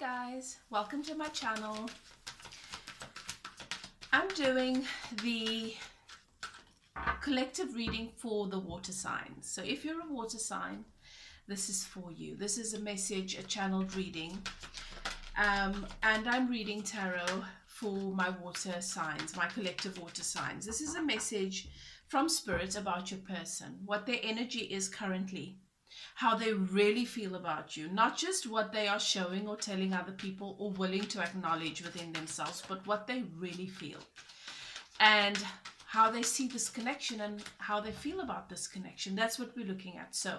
guys, welcome to my channel. I'm doing the collective reading for the water signs. So if you're a water sign, this is for you. This is a message, a channeled reading, and I'm reading tarot for my water signs, my collective water signs. This is a message from Spirit about your person, what their energy is currently, how they really feel about you, not just what they are showing or telling other people or willing to acknowledge within themselves, but what they really feel and how they see this connection and how they feel about this connection. That's what we're looking at. So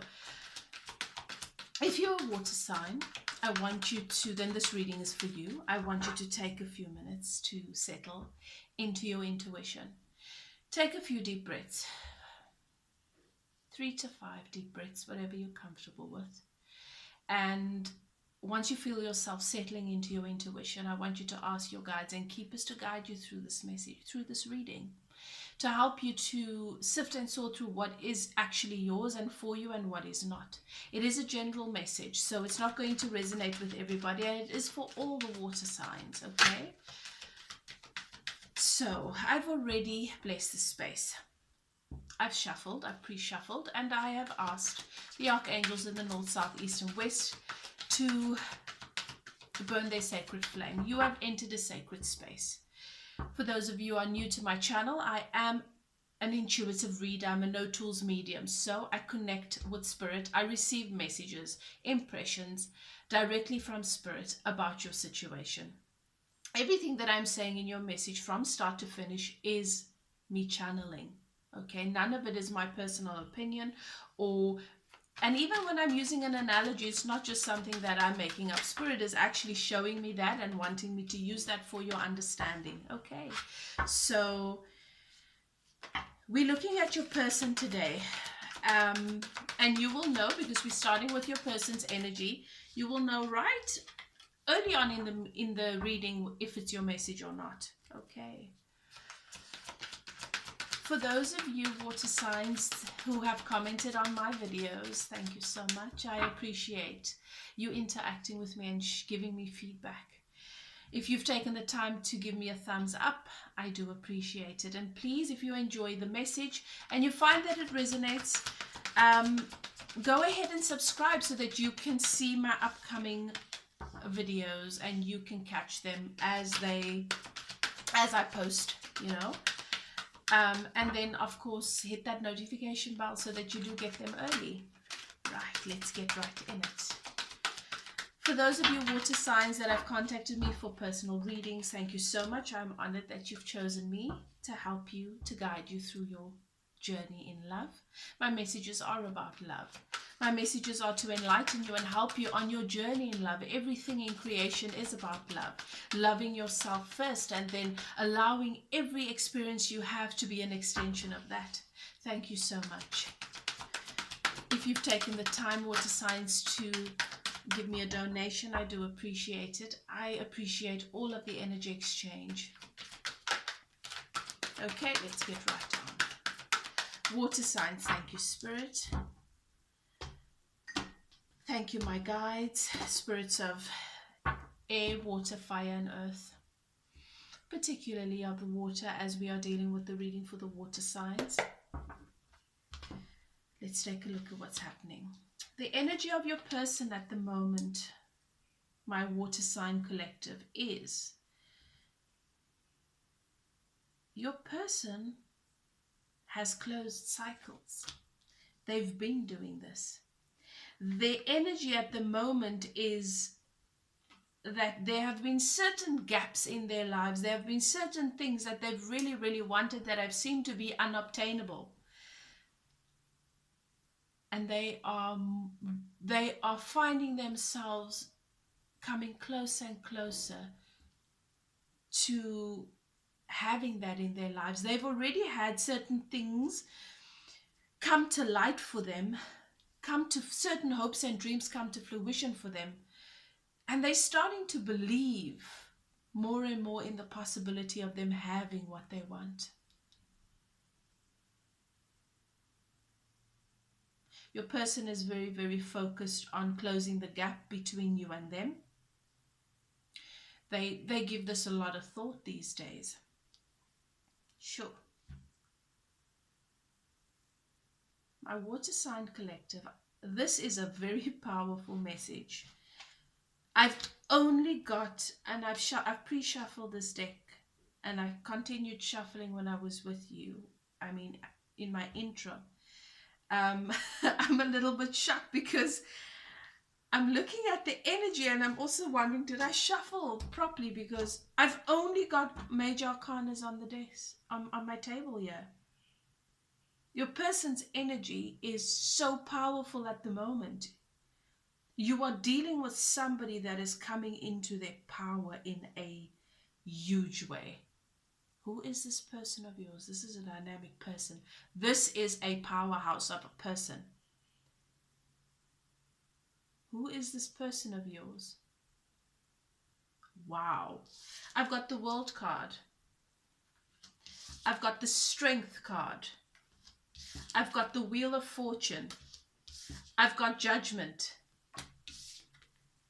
if you're a water sign, I want you to, then this reading is for you. I want you to take a few minutes to settle into your intuition. Take a few deep breaths. 3 to 5 deep breaths, whatever you're comfortable with. And once you feel yourself settling into your intuition, I want you to ask your guides and keepers to guide you through this message, through this reading, to help you to sift and sort through what is actually yours and for you and what is not. It is a general message, so it's not going to resonate with everybody, and it is for all the water signs, okay? So I've already blessed the space. I've shuffled, I've pre-shuffled, and I have asked the archangels in the north, south, east, and west to burn their sacred flame. You have entered a sacred space. For those of you who are new to my channel, I am an intuitive reader. I'm a no tools medium, so I connect with Spirit. I receive messages, impressions directly from Spirit about your situation. Everything that I'm saying in your message from start to finish is me channeling. Okay, none of it is my personal opinion, and even when I'm using an analogy, it's not just something that I'm making up. Spirit is actually showing me that and wanting me to use that for your understanding. Okay, so we're looking at your person today, and you will know, because we're starting with your person's energy, you will know right early on in the reading if it's your message or not. Okay. For those of you water signs who have commented on my videos, thank you so much. I appreciate you interacting with me and giving me feedback. If you've taken the time to give me a thumbs up, I do appreciate it. And please, if you enjoy the message and you find that it resonates, go ahead and subscribe so that you can see my upcoming videos and you can catch them as I post, you know. And then, of course, hit that notification bell so that you do get them early. Right, let's get right in it. For those of you water signs that have contacted me for personal readings, thank you so much. I'm honored that you've chosen me to help you, to guide you through your journey in love. My messages are about love. My messages are to enlighten you and help you on your journey in love. Everything in creation is about love. Loving yourself first and then allowing every experience you have to be an extension of that. Thank you so much. If you've taken the time, water signs, to give me a donation, I do appreciate it. I appreciate all of the energy exchange. Okay, let's get right on. Water signs, thank you, Spirit. Thank you, my guides, spirits of air, water, fire, and earth, particularly of the water, as we are dealing with the reading for the water signs. Let's take a look at what's happening. The energy of your person at the moment, my water sign collective, is your person has closed cycles. They've been doing this. Their energy at the moment is that there have been certain gaps in their lives. There have been certain things that they've really, really wanted that have seemed to be unobtainable. And they are finding themselves coming closer and closer to having that in their lives. They've already had certain things come to light for them, come to certain hopes and dreams come to fruition for them, and they're starting to believe more and more in the possibility of them having what they want. Your person is very, very focused on closing the gap between you and them. They give this a lot of thought these days. Sure. My water sign collective. This is a very powerful message. I've only got, and I've pre-shuffled this deck, and I continued shuffling when I was with you. I mean, in my intro. I'm a little bit shocked because I'm looking at the energy and I'm also wondering, did I shuffle properly? Because I've only got major arcanas on the desk, on my table here. Your person's energy is so powerful at the moment. You are dealing with somebody that is coming into their power in a huge way. Who is this person of yours? This is a dynamic person. This is a powerhouse of a person. Who is this person of yours? Wow. I've got the World card. I've got the Strength card. I've got the Wheel of Fortune. I've got Judgment.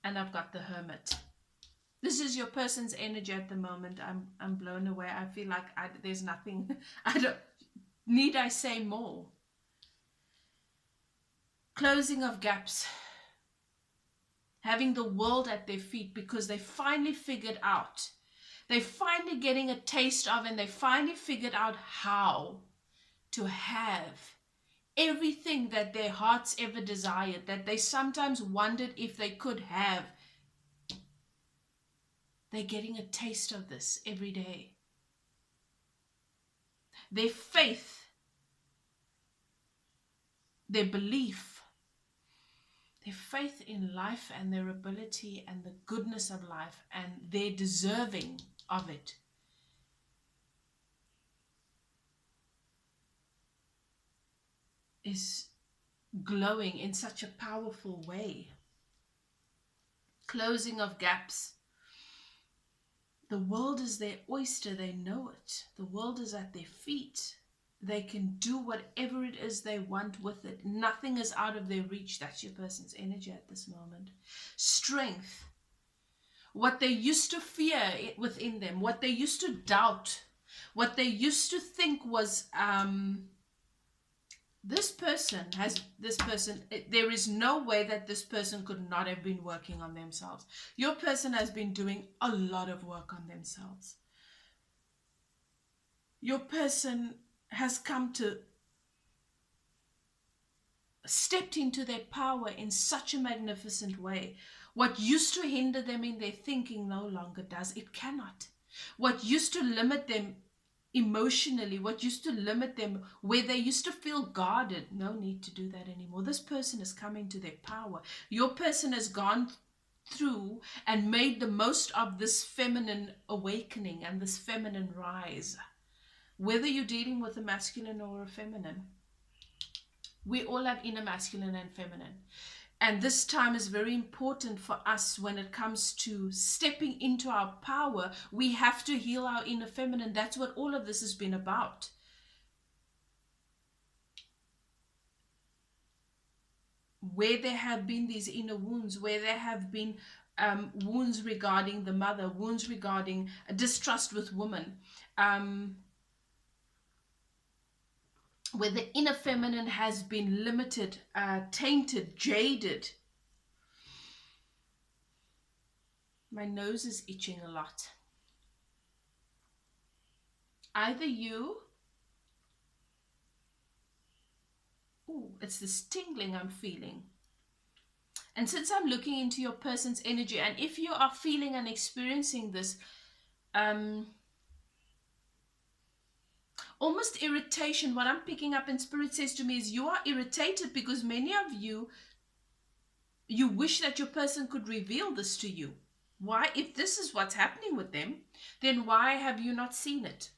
And I've got the Hermit. This is your person's energy at the moment. I'm blown away. I feel like there's nothing. Need I say more? Closing of gaps. Having the world at their feet because they finally figured out. They're finally getting a taste of, and they finally figured out how to have everything that their hearts ever desired, that they sometimes wondered if they could have. They're getting a taste of this every day. Their faith, their belief, their faith in life and their ability and the goodness of life and their deserving of it is glowing in such a powerful way. Closing of gaps. The world is their oyster, they know it. The world is at their feet. They can do whatever it is they want with it. Nothing is out of their reach. That's your person's energy at this moment. Strength. What they used to fear within them, what they used to doubt, what they used to think was, there is no way that this person could not have been working on themselves. Your person has been doing a lot of work on themselves. Your person has stepped into their power in such a magnificent way. What used to hinder them in their thinking no longer does. It cannot. What used to limit them emotionally, what used to limit them where they used to feel guarded, no need to do that anymore. This person is coming to their power. Your person has gone through and made the most of this feminine awakening and this feminine rise. Whether you're dealing with a masculine or a feminine, we all have inner masculine and feminine. And this time is very important for us when it comes to stepping into our power. We have to heal our inner feminine. That's what all of this has been about. Where there have been these inner wounds, where there have been wounds regarding the mother, wounds regarding distrust with women, where the inner feminine has been limited, tainted, jaded. My nose is itching a lot. Either you, it's this tingling I'm feeling. And since I'm looking into your person's energy, and if you are feeling and experiencing this, almost irritation, what I'm picking up in spirit says to me is you are irritated because many of you wish that your person could reveal this to you. Why? If this is what's happening with them, then why have you not seen it?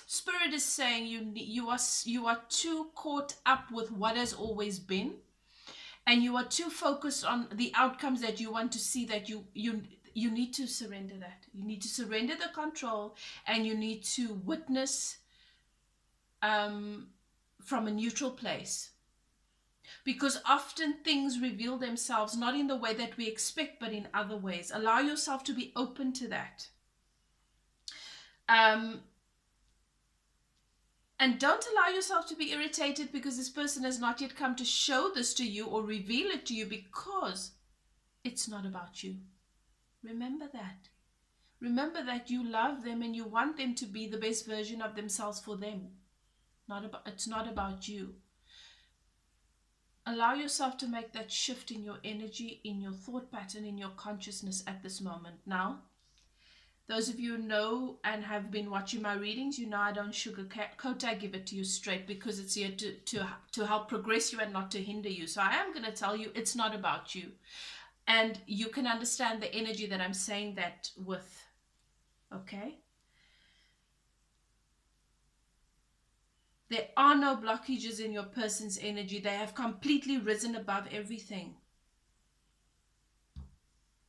Spirit is saying you are too caught up with what has always been, and you are too focused on the outcomes that you want to see, that you need to surrender that. You need to surrender the control, and you need to witness from a neutral place. because often things reveal themselves not in the way that we expect, but in other ways. Allow yourself to be open to that. And don't allow yourself to be irritated because this person has not yet come to show this to you or reveal it to you, because it's not about you. Remember that. Remember that you love them and you want them to be the best version of themselves for them. It's not about you. Allow yourself to make that shift in your energy, in your thought pattern, in your consciousness at this moment. Now, those of you who know and have been watching my readings, you know I don't sugarcoat, I give it to you straight, because it's here to help progress you and not to hinder you. So I am going to tell you it's not about you. And you can understand the energy that I'm saying that with. Okay? There are no blockages in your person's energy. They have completely risen above everything.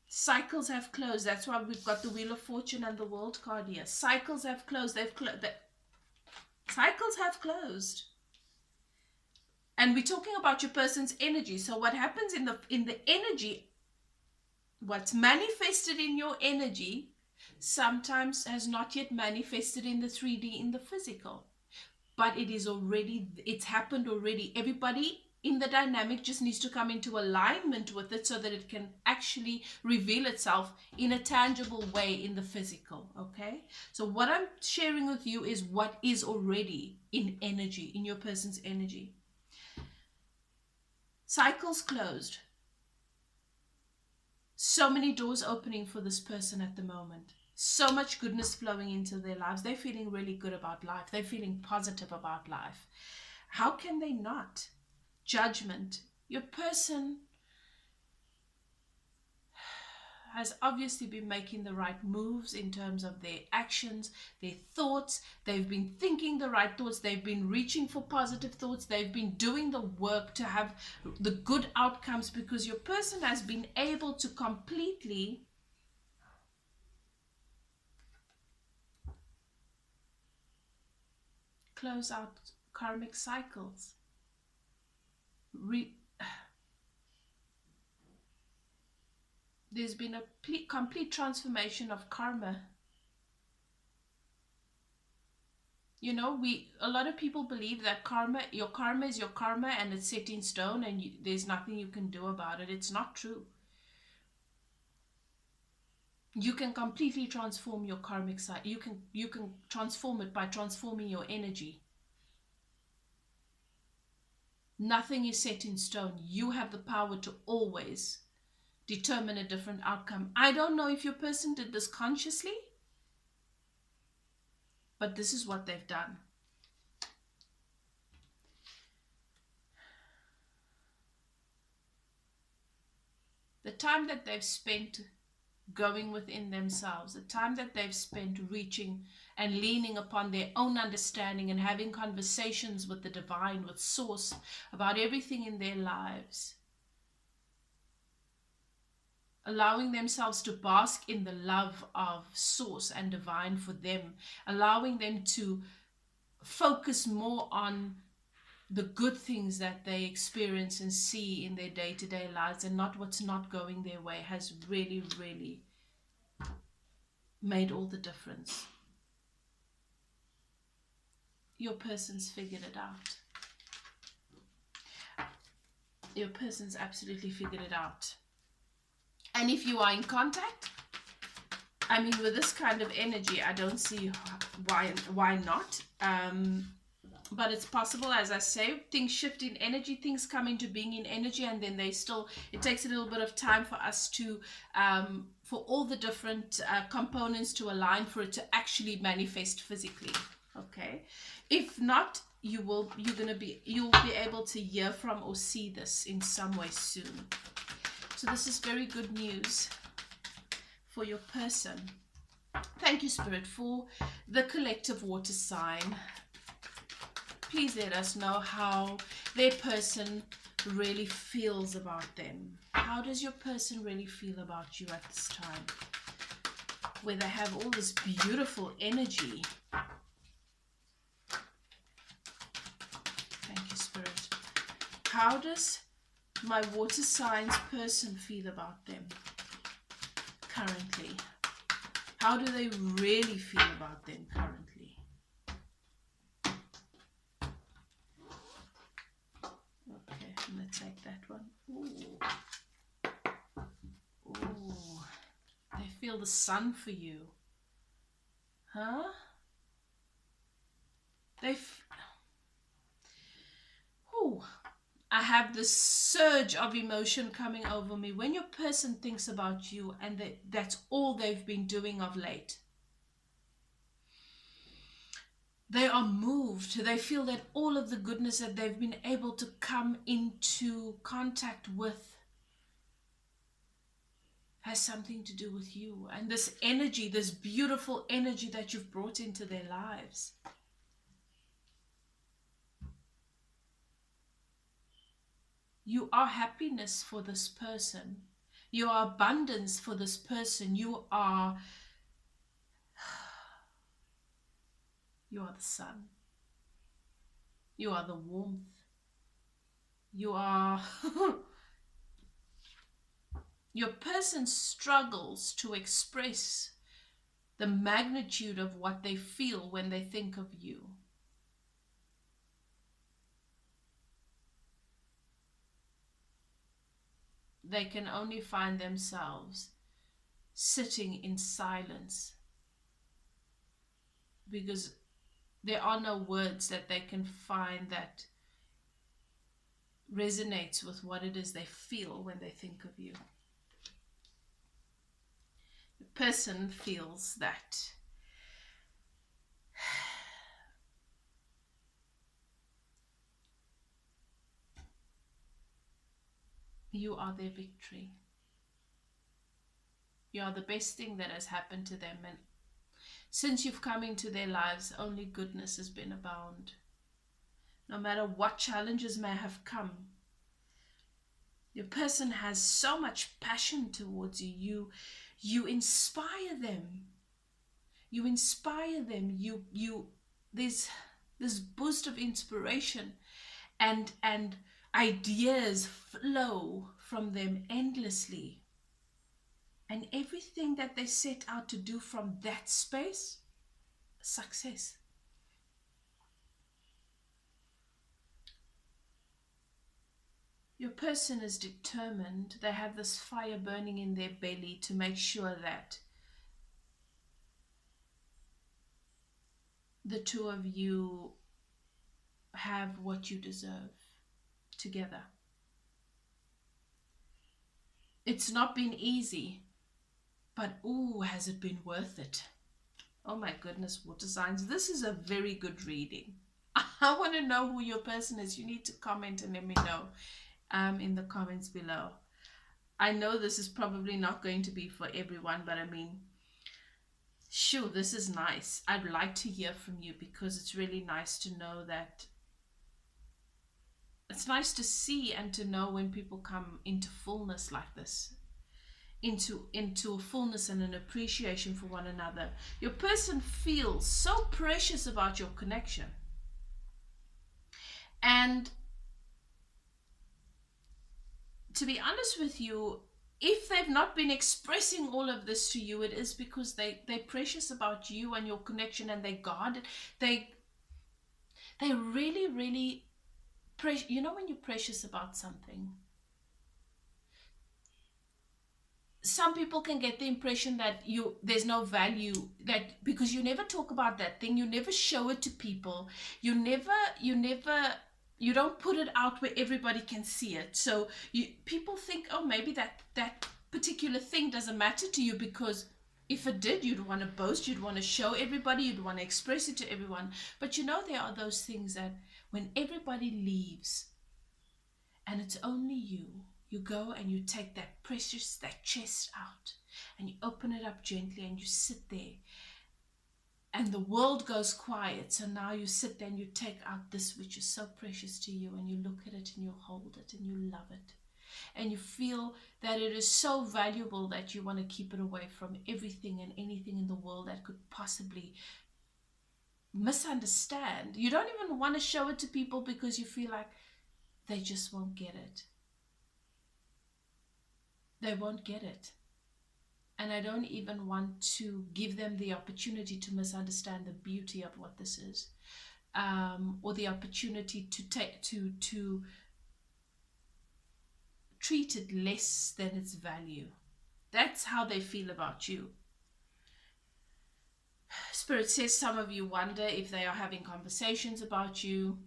Cycles have closed. That's why we've got the Wheel of Fortune and the World card here. Cycles have closed. Cycles have closed. And we're talking about your person's energy. So what happens in the energy, what's manifested in your energy sometimes has not yet manifested in the 3D, in the physical. But it's happened already. Everybody in the dynamic just needs to come into alignment with it so that it can actually reveal itself in a tangible way in the physical. Okay? So what I'm sharing with you is what is already in energy, in your person's energy. Cycles closed. So many doors opening for this person at the moment. So much goodness flowing into their lives. They're feeling really good about life. They're feeling positive about life. How can they not? Judgment. Your person has obviously been making the right moves in terms of their actions, their thoughts. They've been thinking the right thoughts. They've been reaching for positive thoughts. They've been doing the work to have the good outcomes, because your person has been able to completely close out karmic cycles. There's been a complete transformation of karma. You know, a lot of people believe that your karma is your karma and it's set in stone and there's nothing you can do about it. It's not true. You can completely transform your karmic side. You can transform it by transforming your energy. Nothing is set in stone. You have the power to always determine a different outcome. I don't know if your person did this consciously, but this is what they've done. The time that they've spent going within themselves, the time that they've spent reaching and leaning upon their own understanding and having conversations with the divine, with source, about everything in their lives, allowing themselves to bask in the love of source and divine for them, allowing them to focus more on the good things that they experience and see in their day-to-day lives and not what's not going their way, has really, really made all the difference. Your person's figured it out. Your person's absolutely figured it out. And if you are in contact, I mean, with this kind of energy, I don't see why not. But it's possible, as I say, things shift in energy, things come into being in energy, and then it takes a little bit of time for us to, for all the different components to align for it to actually manifest physically. Okay? If not, you'll be able to hear from or see this in some way soon. So this is very good news for your person. Thank you, Spirit, for the collective water sign. Please let us know how their person really feels about them. How does your person really feel about you at this time? Where they have all this beautiful energy. Thank you, Spirit. how does my water signs person feel about them currently? How do they really feel about them currently? Okay, I'm going to take that one. Ooh. Ooh. They feel the sun for you. Huh? Ooh. I have this surge of emotion coming over me when your person thinks about you and that's all they've been doing of late. They are moved. They feel that all of the goodness that they've been able to come into contact with has something to do with you. And this energy, this beautiful energy that you've brought into their lives. You are happiness for this person. You are abundance for this person. You are the sun. You are the warmth. You are... Your person struggles to express the magnitude of what they feel when they think of you. They can only find themselves sitting in silence because there are no words that they can find that resonates with what it is they feel when they think of you. The person feels that you are their victory. You are the best thing that has happened to them, and since you've come into their lives, only goodness has been abound. No matter what challenges may have come, your person has so much passion towards you. You inspire them. You inspire them. There's this boost of inspiration and ideas flow from them endlessly. And everything that they set out to do from that space, success. Your person is determined. They have this fire burning in their belly to make sure that the two of you have what you deserve together. It's not been easy, but ooh, has it been worth it? Oh my goodness, water signs. This is a very good reading. I want to know who your person is. You need to comment and let me know in the comments below. I know this is probably not going to be for everyone, but I mean, sure, this is nice. I'd like to hear from you because it's really nice to know that. It's nice to see and to know when people come into fullness like this, into a fullness and an appreciation for one another. Your person feels so precious about your connection. And to be honest with you, if they've not been expressing all of this to you, it is because they're precious about you and your connection, and they guard it. They really, really precious. You know, when you're precious about something, some people can get the impression that there's no value, that because you never talk about that thing, you never show it to people, you don't put it out where everybody can see it. So people think, oh, maybe that particular thing doesn't matter to you, because if it did, you'd want to boast, you'd want to show everybody, you'd want to express it to everyone. But you know, there are those things that when everybody leaves and it's only you, you go and you take that chest out and you open it up gently and you sit there and the world goes quiet. So now you sit there and you take out this which is so precious to you, and you look at it and you hold it and you love it. And you feel that it is so valuable that you want to keep it away from everything and anything in the world that could possibly misunderstand. You don't even want to show it to people because you feel like they just won't get it. They won't get it. And I don't even want to give them the opportunity to misunderstand the beauty of what this is, or the opportunity to treat it less than its value. That's how they feel about you. Spirit says some of you wonder if they are having conversations about you.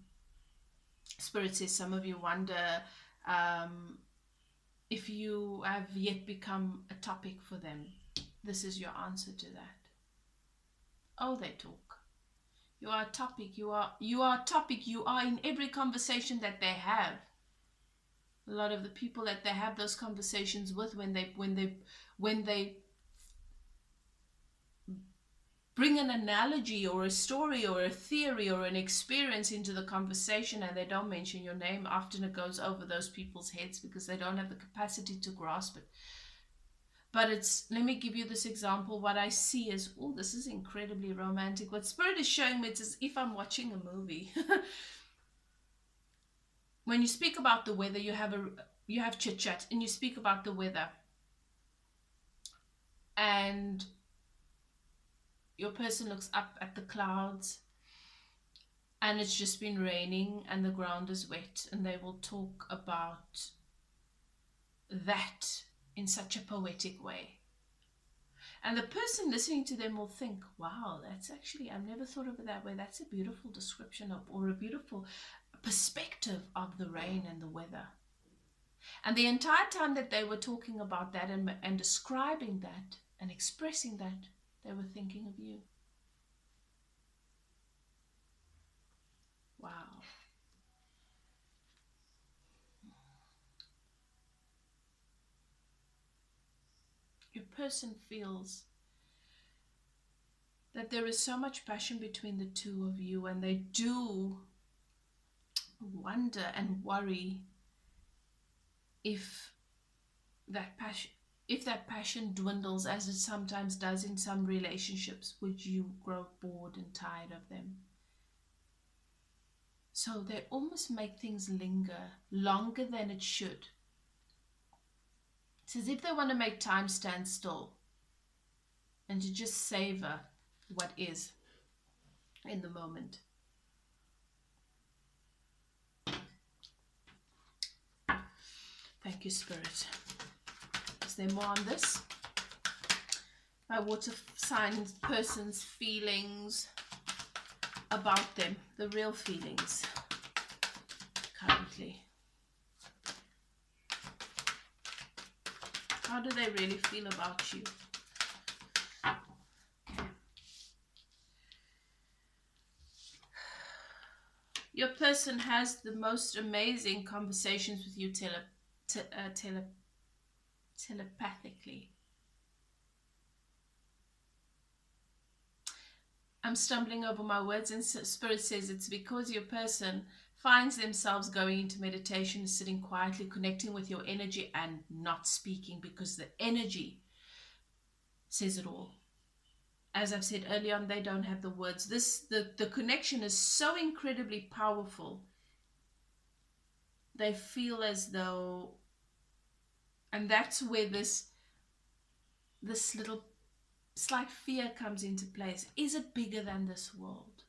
Spirit says some of you wonder if you have yet become a topic for them. This is your answer to that. Oh, they talk. You are a topic. You are a topic. You are in every conversation that they have. A lot of the people that they have those conversations with, when they bring an analogy or a story or a theory or an experience into the conversation and they don't mention your name, often it goes over those people's heads because they don't have the capacity to grasp it. But let me give you this example. What I see is, oh, this is incredibly romantic. What Spirit is showing me, it's as if I'm watching a movie. When you speak about the weather, you have chit chat and you speak about the weather, and your person looks up at the clouds and it's just been raining and the ground is wet, and they will talk about that in such a poetic way. And the person listening to them will think, wow, that's actually, I've never thought of it that way. That's a beautiful description of, or a beautiful perspective of the rain and the weather. And the entire time that they were talking about that and describing that and expressing that, they were thinking of you. Wow. Your person feels that there is so much passion between the two of you, and they do wonder and worry if that passion dwindles, as it sometimes does in some relationships, would you grow bored and tired of them? So they almost make things linger longer than it should. It's as if they want to make time stand still and to just savor what is in the moment. Thank you, Spirit. Is there more on this? My water sign person's feelings about them, the real feelings currently. How do they really feel about you? Okay. Your person has the most amazing conversations with you telepathically. I'm stumbling over my words, and Spirit says it's because your person finds themselves going into meditation, sitting quietly, connecting with your energy and not speaking, because the energy says it all. As I've said earlier on, they don't have the words. The connection is so incredibly powerful. They feel as though, and that's where this little slight fear comes into place. Is it bigger than this world?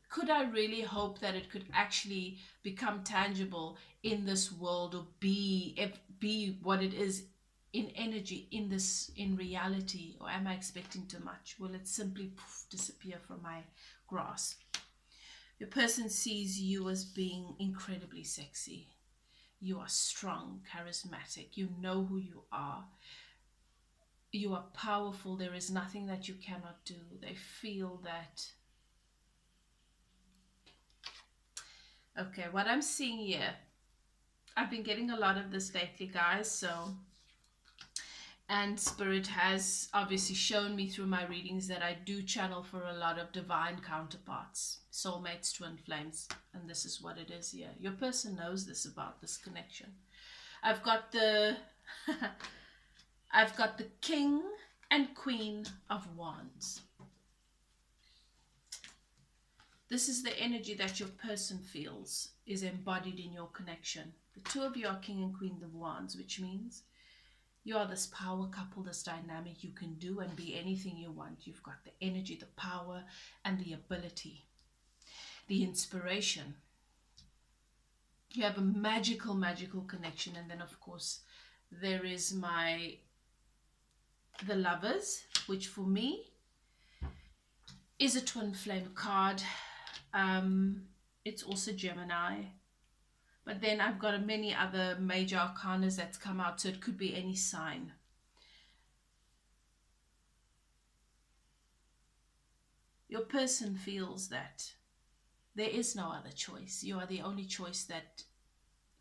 Could I really hope that it could actually become tangible in this world, or be what it is in energy, in reality? Or am I expecting too much? Will it simply disappear from my grasp? Your person sees you as being incredibly sexy. You are strong, charismatic. You know who you are. You are powerful. There is nothing that you cannot do. They feel that. Okay, what I'm seeing here, I've been getting a lot of this lately, guys, and Spirit has obviously shown me through my readings that I do channel for a lot of divine counterparts, soulmates, twin flames, and this is what it is here. Your person knows this about this connection. I've got the I've got the King and Queen of Wands. This is the energy that your person feels is embodied in your connection. The two of you are King and Queen of Wands, which means you are this power couple, this dynamic. You can do and be anything you want. You've got the energy, the power, and the ability, the inspiration. You have a magical, magical connection. And then, of course, there is the Lovers, which for me is a twin flame card. It's also Gemini. But then I've got many other major arcanas that's come out, so it could be any sign. Your person feels that there is no other choice. You are the only choice that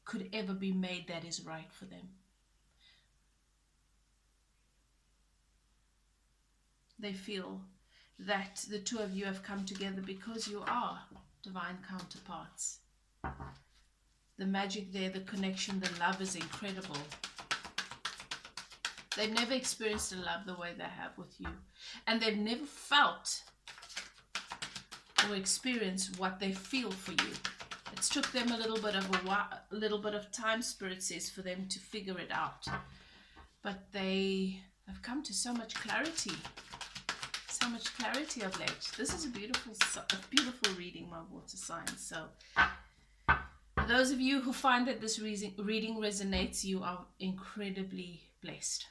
could ever be made that is right for them. They feel that the two of you have come together because you are divine counterparts. The magic there, the connection, the love is incredible. They've never experienced a love the way they have with you. And they've never felt or experienced what they feel for you. It's took them a little bit of time, Spirit says, for them to figure it out. But they have come to so much clarity. So much clarity of late. This is a beautiful reading, my water signs. So for those of you who find that this reading resonates, you are incredibly blessed.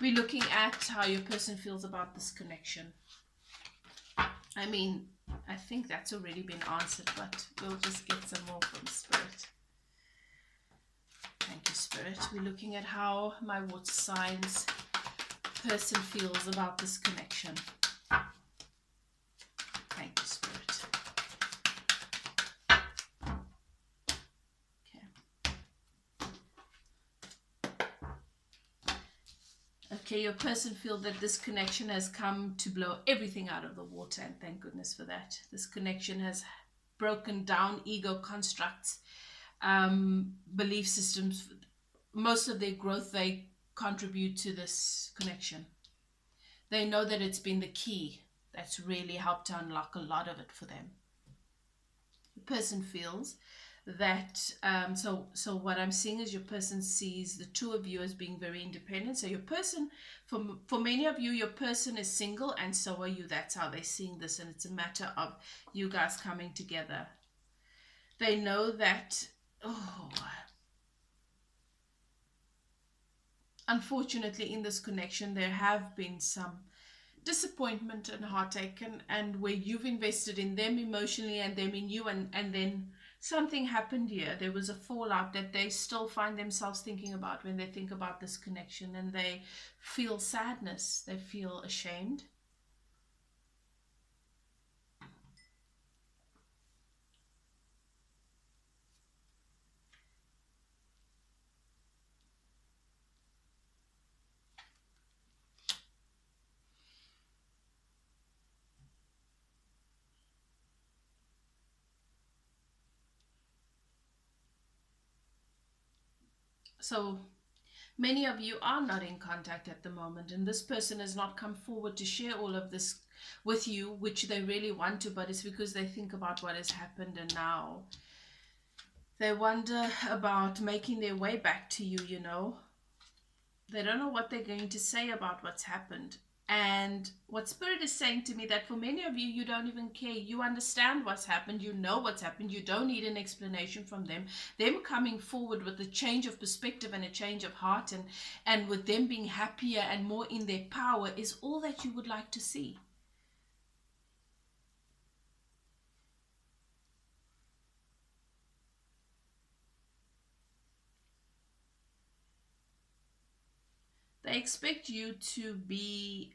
We're looking at how your person feels about this connection. I mean, I think that's already been answered, but we'll just get some more from Spirit. Thank you, Spirit. We're looking at how my water signs person feels about this connection. Thank you, Spirit. Okay, your person feels that this connection has come to blow everything out of the water, and thank goodness for that. This connection has broken down ego constructs, belief systems. Most of their growth, they contribute to this connection. They know that it's been the key that's really helped to unlock a lot of it for them. The person feels that, so what I'm seeing is your person sees the two of you as being very independent. So your person, for many of you, your person is single, and so are you. That's how they're seeing this, and it's a matter of you guys coming together. They know that, unfortunately, in this connection, there have been some disappointment and heartache, and where you've invested in them emotionally and them in you, and then something happened here. There was a fallout that they still find themselves thinking about when they think about this connection, and they feel sadness, they feel ashamed. So many of you are not in contact at the moment, and this person has not come forward to share all of this with you, which they really want to, but it's because they think about what has happened, and now they wonder about making their way back to you, you know. They don't know what they're going to say about what's happened. And what Spirit is saying to me, that for many of you, you don't even care. You understand what's happened. You know what's happened. You don't need an explanation from them. Them coming forward with a change of perspective and a change of heart, and with them being happier and more in their power, is all that you would like to see. They expect you to be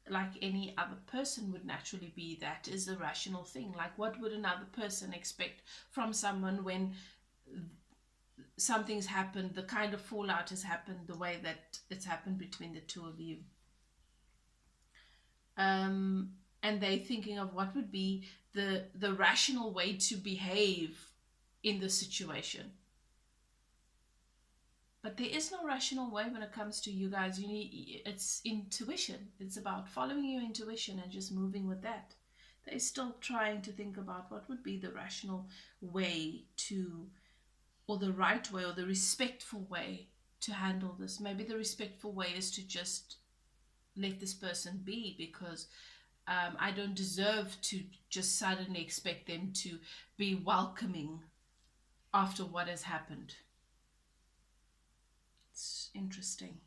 like any other person would naturally be. That is the rational thing. Like, what would another person expect from someone when something's happened, the kind of fallout has happened the way that it's happened between the two of you? And they're thinking of what would be the rational way to behave in the situation. But there is no rational way when it comes to you guys. It's intuition. It's about following your intuition and just moving with that. They're still trying to think about what would be the rational way to, or the right way, or the respectful way to handle this. Maybe the respectful way is to just let this person be, because I don't deserve to just suddenly expect them to be welcoming after what has happened. It's interesting.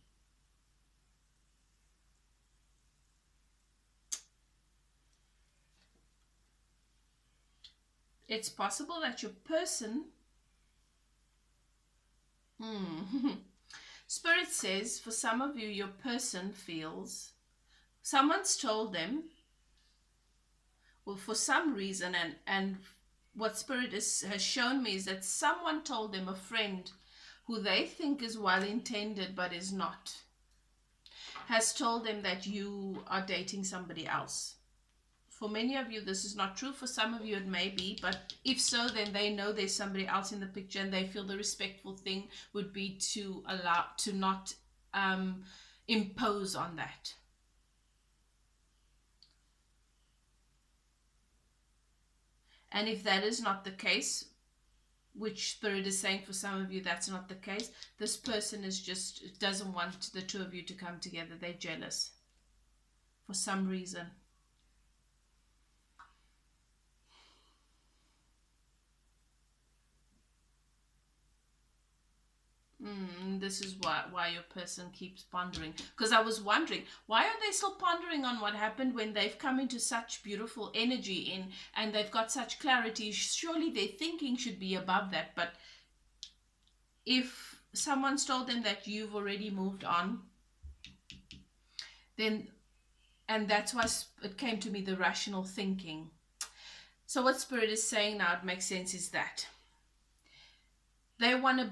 It's possible that your person, Spirit says, for some of you, your person feels someone's told them, well, for some reason, and what Spirit has shown me is that someone told them, a friend who they think is well intended but is not, has told them that you are dating somebody else. For many of you, this is not true. For some of you, it may be. But if so, then they know there's somebody else in the picture, and they feel the respectful thing would be to not impose on that. And if that is not the case, which Spirit is saying for some of you that's not the case, this person is just doesn't want the two of you to come together. They're jealous for some reason. This is why your person keeps pondering. Because I was wondering, why are they still pondering on what happened when they've come into such beautiful energy and they've got such clarity? Surely their thinking should be above that. But if someone's told them that you've already moved on, then, and that's why it came to me, the rational thinking. So what Spirit is saying now, it makes sense, is that they want to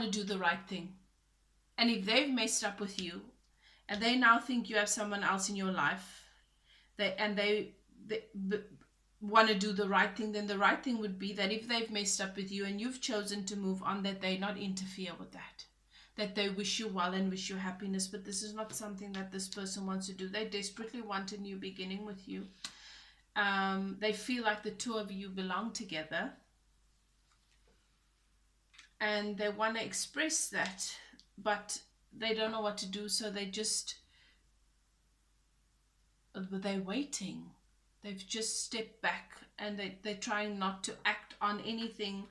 do the right thing. And if they've messed up with you and they now think you have someone else in your life, they want to do the right thing, then the right thing would be that if they've messed up with you and you've chosen to move on, that they not interfere with that. That they wish you well and wish you happiness. But this is not something that this person wants to do. They desperately want a new beginning with you. They feel like the two of you belong together. And they want to express that, but they don't know what to do, so they're waiting. They've just stepped back, and they're trying not to act on anything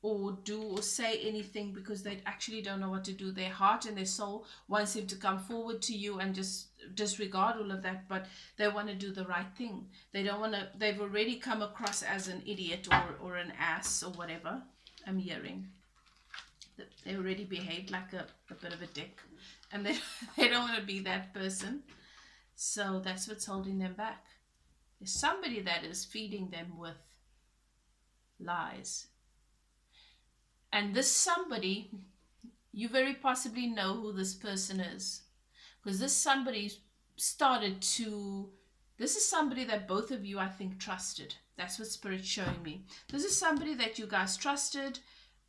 or do or say anything, because they actually don't know what to do. Their heart and their soul wants them to come forward to you and just disregard all of that, but they want to do the right thing. They don't want to. They've already come across as an idiot or an ass or whatever I'm hearing. They already behaved like a bit of a dick, and they don't want to be that person. So that's what's holding them back. There's somebody that is feeding them with lies. And this somebody, you very possibly know who this person is. Because this somebody this is somebody that both of you, I think, trusted. That's what Spirit's showing me. This is somebody that you guys trusted,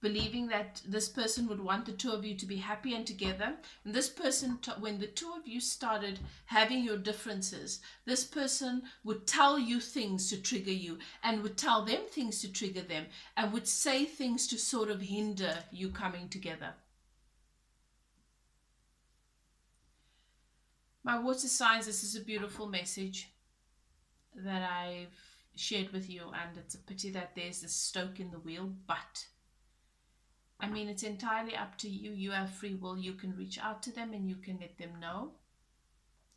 believing that this person would want the two of you to be happy and together. And this person, when the two of you started having your differences, this person would tell you things to trigger you, and would tell them things to trigger them, and would say things to sort of hinder you coming together. My water signs, this is a beautiful message that I've shared with you, and it's a pity that there's this spoke in the wheel, but I mean, it's entirely up to you. You have free will. You can reach out to them and you can let them know,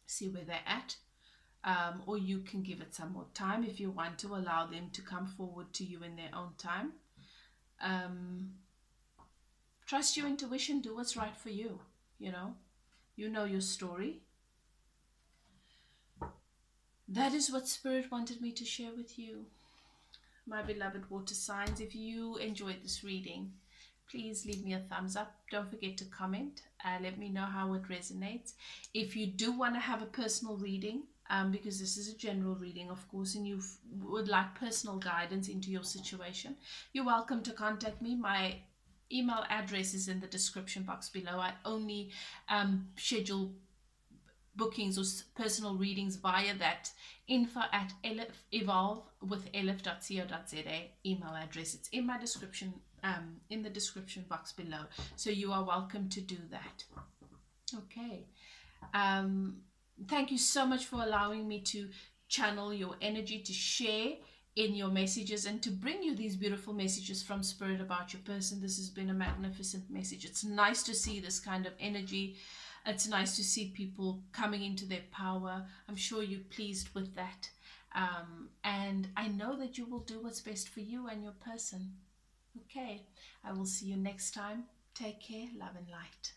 see where they're at, or you can give it some more time if you want to allow them to come forward to you in their own time. Trust your intuition. Do what's right for you. You know your story. That is what Spirit wanted me to share with you, my beloved water signs. If you enjoyed this reading, please leave me a thumbs up. Don't forget to comment. Let me know how it resonates. If you do want to have a personal reading, because this is a general reading, of course, and you would like personal guidance into your situation, you're welcome to contact me. My email address is in the description box below. I only schedule bookings or personal readings via that info@evolvewithelif.co.za email address. It's in my description, in the description box below, so you are welcome to do that. Okay. Thank you so much for allowing me to channel your energy, to share in your messages, and to bring you these beautiful messages from Spirit about your person. This has been a magnificent message. It's nice to see this kind of energy. It's nice to see people coming into their power. I'm sure you're pleased with that. And I know that you will do what's best for you and your person. Okay, I will see you next time. Take care, love and light.